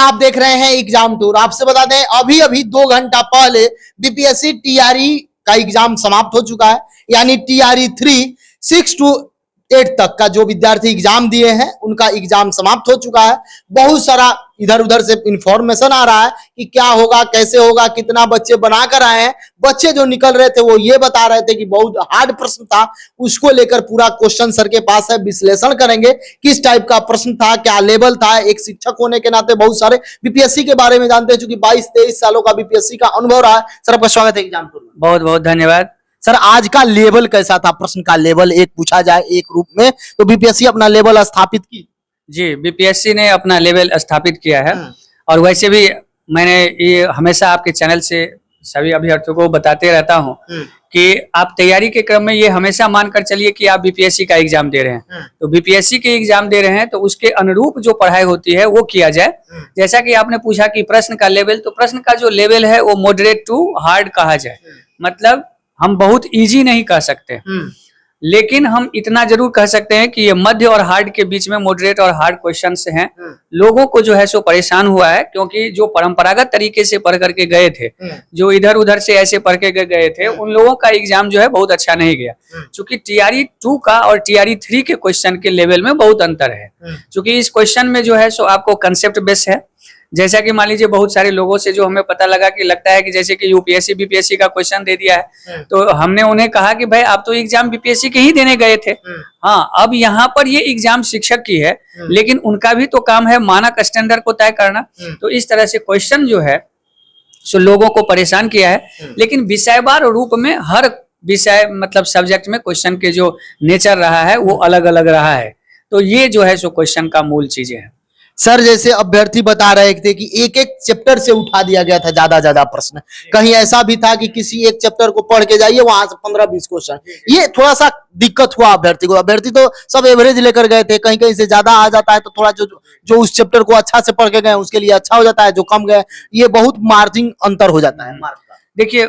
आप देख रहे हैं एग्जाम टूर। आपसे बता दें अभी अभी 2 घंटा पहले बीपीएससी टीआरई का एग्जाम समाप्त हो चुका है, यानी टीआरई 3 6 to 8 तक का जो विद्यार्थी एग्जाम दिए हैं उनका एग्जाम समाप्त हो चुका है। बहुत सारा इधर उधर से इंफॉर्मेशन आ रहा है कि क्या होगा, कैसे होगा, कितना बच्चे बनाकर आए हैं। बच्चे जो निकल रहे थे वो ये बता रहे थे कि बहुत हार्ड प्रश्न था, उसको लेकर पूरा क्वेश्चन सर के पास है, विश्लेषण करेंगे किस टाइप का प्रश्न था, क्या लेवल था। एक शिक्षक होने के नाते बहुत सारे बीपीएससी के बारे में जानते हैं, चूंकि 22-23 सालों का बीपीएससी का अनुभव रहा है। सर आपका स्वागत है एग्जाम टूर में। बहुत बहुत धन्यवाद। सर आज का लेवल कैसा था? प्रश्न का लेवल एक पूछा जाए एक रूप में तो बीपीएससी अपना लेवल स्थापित की। जी, बीपीएससी ने अपना लेवल स्थापित किया है और वैसे भी मैंने ये हमेशा आपके चैनल से सभी अभ्यर्थियों को बताते रहता हूँ कि आप तैयारी के क्रम में ये हमेशा मानकर चलिए कि आप बीपीएससी का एग्जाम दे रहे हैं। तो बीपीएससी के एग्जाम दे रहे हैं तो उसके अनुरूप जो पढ़ाई होती है वो किया जाए। जैसा कि आपने पूछा कि प्रश्न का लेवल, तो प्रश्न का जो लेवल है वो मॉडरेट टू हार्ड कहा जाए। मतलब हम बहुत इजी नहीं कह सकते, लेकिन हम इतना जरूर कह सकते हैं कि ये मध्य और हार्ड के बीच में मॉडरेट और हार्ड क्वेश्चन हैं। लोगों को जो है सो परेशान हुआ है, क्योंकि जो परंपरागत तरीके से पढ़ करके गए थे, जो इधर उधर से ऐसे पढ़ के गए थे, उन लोगों का एग्जाम जो है बहुत अच्छा नहीं गया। चूंकि टीआरई 2 का और टीआरई 3 के क्वेश्चन के लेवल में बहुत अंतर है। चूंकि इस क्वेश्चन में जो है सो आपको कंसेप्ट बेस है। जैसा कि मान लीजिए बहुत सारे लोगों से जो हमें पता लगा कि लगता है कि जैसे कि यूपीएससी बीपीएससी का क्वेश्चन दे दिया है, तो हमने उन्हें कहा कि भाई आप तो एग्जाम बीपीएससी के ही देने गए थे। हाँ, अब यहाँ पर ये एग्जाम शिक्षक की है, लेकिन उनका भी तो काम है मानक स्टैंडर्ड को तय करना। तो इस तरह से क्वेश्चन जो है सो लोगों को परेशान किया है। लेकिन विषयवार रूप में हर विषय मतलब सब्जेक्ट में क्वेश्चन के जो नेचर रहा है वो अलग अलग रहा है। तो ये जो है सो क्वेश्चन का मूल चीजें हैं। सर जैसे अभ्यर्थी बता रहे थे कि एक एक चैप्टर से उठा दिया गया था ज्यादा प्रश्न, कहीं ऐसा भी था कि किसी एक चैप्टर को पढ़ के जाइए वहां से 15-20 क्वेश्चन। ये थोड़ा सा दिक्कत हुआ अभ्यर्थी को। अभ्यर्थी तो सब एवरेज लेकर गए थे, कहीं कहीं से ज्यादा आ जाता है तो थोड़ा जो उस चैप्टर को अच्छा से पढ़ के गए उसके लिए अच्छा हो जाता है, जो कम गए ये बहुत मार्जिन अंतर हो जाता है मार्क का। देखिए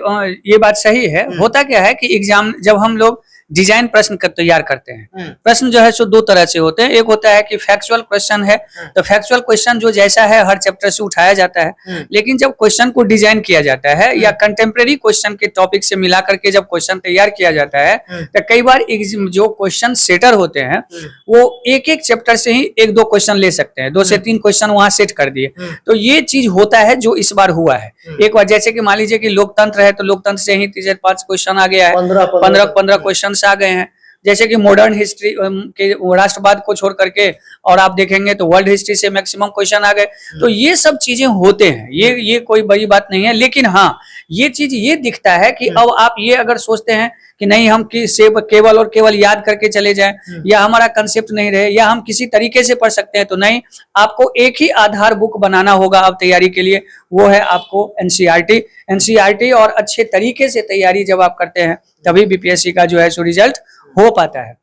ये बात सही है। होता क्या है कि एग्जाम जब हम लोग डिजाइन प्रश्न तैयार करते हैं, प्रश्न जो है सो 2 तरह से होते हैं। एक होता है कि फैक्चुअल क्वेश्चन है, तो फैक्चुअल क्वेश्चन जो जैसा है हर चैप्टर से उठाया जाता है। लेकिन जब क्वेश्चन को डिजाइन किया जाता है या कंटेम्प्रेरी क्वेश्चन के टॉपिक से मिला करके जब क्वेश्चन तैयार किया जाता है, तो कई बार जो क्वेश्चन सेटर होते हैं वो एक एक चैप्टर से ही 1-2 क्वेश्चन ले सकते हैं, 2 से 3 क्वेश्चन वहां सेट कर दिए। तो ये चीज होता है जो इस बार हुआ है। एक बार जैसे कि मान लीजिए कि लोकतंत्र है तो लोकतंत्र से ही 3-5 क्वेश्चन आ गया है, 15 क्वेश्चन आ गए हैं। जैसे कि मॉडर्न हिस्ट्री के राष्ट्रवाद को छोड़ करके और आप देखेंगे तो वर्ल्ड हिस्ट्री से मैक्सिमम क्वेश्चन आ गए। तो ये सब चीजें होते हैं, ये कोई बड़ी बात नहीं है। लेकिन हाँ, ये चीज ये दिखता है कि अब आप ये अगर सोचते हैं कि नहीं हम केवल और केवल याद करके चले जाएं, या हमारा कंसेप्ट नहीं रहे, या हम किसी तरीके से पढ़ सकते हैं, तो नहीं, आपको एक ही आधार बुक बनाना होगा अब तैयारी के लिए। वो है आपको एनसीईआरटी। और अच्छे तरीके से तैयारी जब आप करते हैं तभी बीपीएससी का जो है सो रिजल्ट हो पाता है।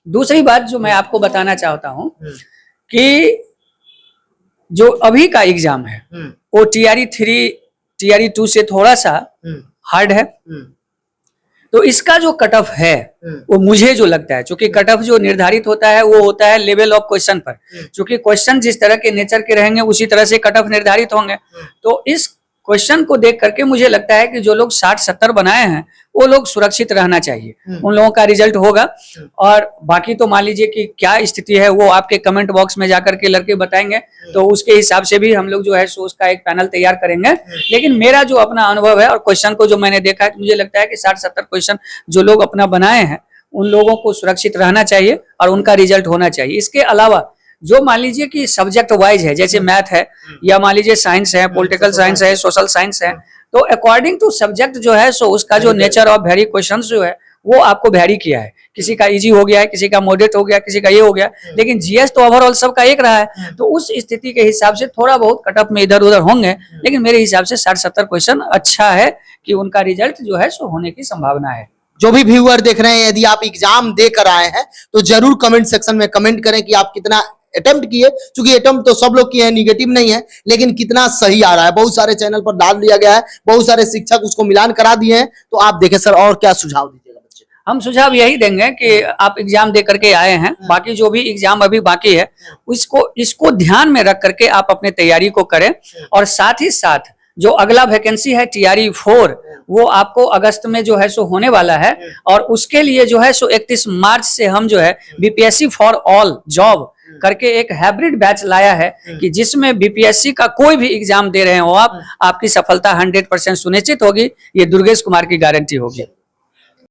दूसरी बात जो मैं आपको बताना चाहता हूं कि जो अभी का एग्जाम है वो टीआरई 3 टीआरई 2 से थोड़ा सा हार्ड है। तो इसका जो कट ऑफ है वो मुझे जो लगता है, क्योंकि कट ऑफ जो निर्धारित होता है वो होता है लेवल ऑफ क्वेश्चन पर। क्योंकि क्वेश्चन जिस तरह के नेचर के रहेंगे उसी तरह से कट ऑफ निर्धारित होंगे। तो इस क्वेश्चन को देख करके मुझे लगता है कि जो लोग 60-70 बनाए हैं वो लोग सुरक्षित रहना चाहिए, उन लोगों का रिजल्ट होगा। और बाकी तो मान लीजिए कि क्या स्थिति है वो आपके कमेंट बॉक्स में जाकर के लड़के बताएंगे, तो उसके हिसाब से भी हम लोग जो है सो उसका एक पैनल तैयार करेंगे। लेकिन मेरा जो अपना अनुभव है और क्वेश्चन को जो मैंने देखा है, मुझे लगता है कि 60-70 क्वेश्चन जो लोग अपना बनाए हैं उन लोगों को सुरक्षित रहना चाहिए और उनका रिजल्ट होना चाहिए। इसके अलावा जो मान लीजिए कि सब्जेक्ट वाइज है, जैसे मैथ है या मान लीजिए साइंस है, पॉलिटिकल साइंस है, सोशल साइंस है, तो अकॉर्डिंग टू सब्जेक्ट जो है सो उसका जो नेचर ऑफ वेरी क्वेश्चंस जो है वो आपको वेरी किया है। किसी का इजी हो गया है, किसी का मॉडरेट हो गया, किसी का ये हो गया, लेकिन जीएस तो ओवरऑल सबका एक रहा है। तो उस स्थिति के हिसाब से थोड़ा बहुत कट ऑफ में इधर उधर होंगे, लेकिन मेरे हिसाब से 60-70 क्वेश्चन अच्छा है कि उनका रिजल्ट जो है सो होने की संभावना है। जो भी व्यूअर देख रहे हैं, यदि आप एग्जाम देकर आए हैं तो जरूर कमेंट सेक्शन में कमेंट करें कि आप कितना अटेम्प्ट किए। चूंकि अटेम्प्ट तो सब लोग किए हैं, निगेटिव नहीं है, लेकिन कितना सही आ रहा है। बहुत सारे चैनल पर डाल दिया गया है, बहुत सारे शिक्षक उसको मिलान करा दिए हैं। तो आप देखें सर और क्या सुझाव दीजिएगा बच्चे? हम सुझाव यही देंगे कि आप एग्जाम दे करके आए हैं, बाकी जो भी एग्जाम अभी बाकी है इसको ध्यान में रख करके आप अपने तैयारी को करें। और साथ ही साथ जो अगला वैकेंसी है TRE 4 वो आपको अगस्त में जो है सो होने वाला है, और उसके लिए जो है सो 31 मार्च से हम जो है BPSC फॉर ऑल जॉब करके एक हाइब्रिड बैच लाया है कि जिसमें BPSC का कोई भी एग्जाम दे रहे हो आप, आपकी सफलता 100% सुनिश्चित होगी। ये दुर्गेश कुमार की गारंटी होगी।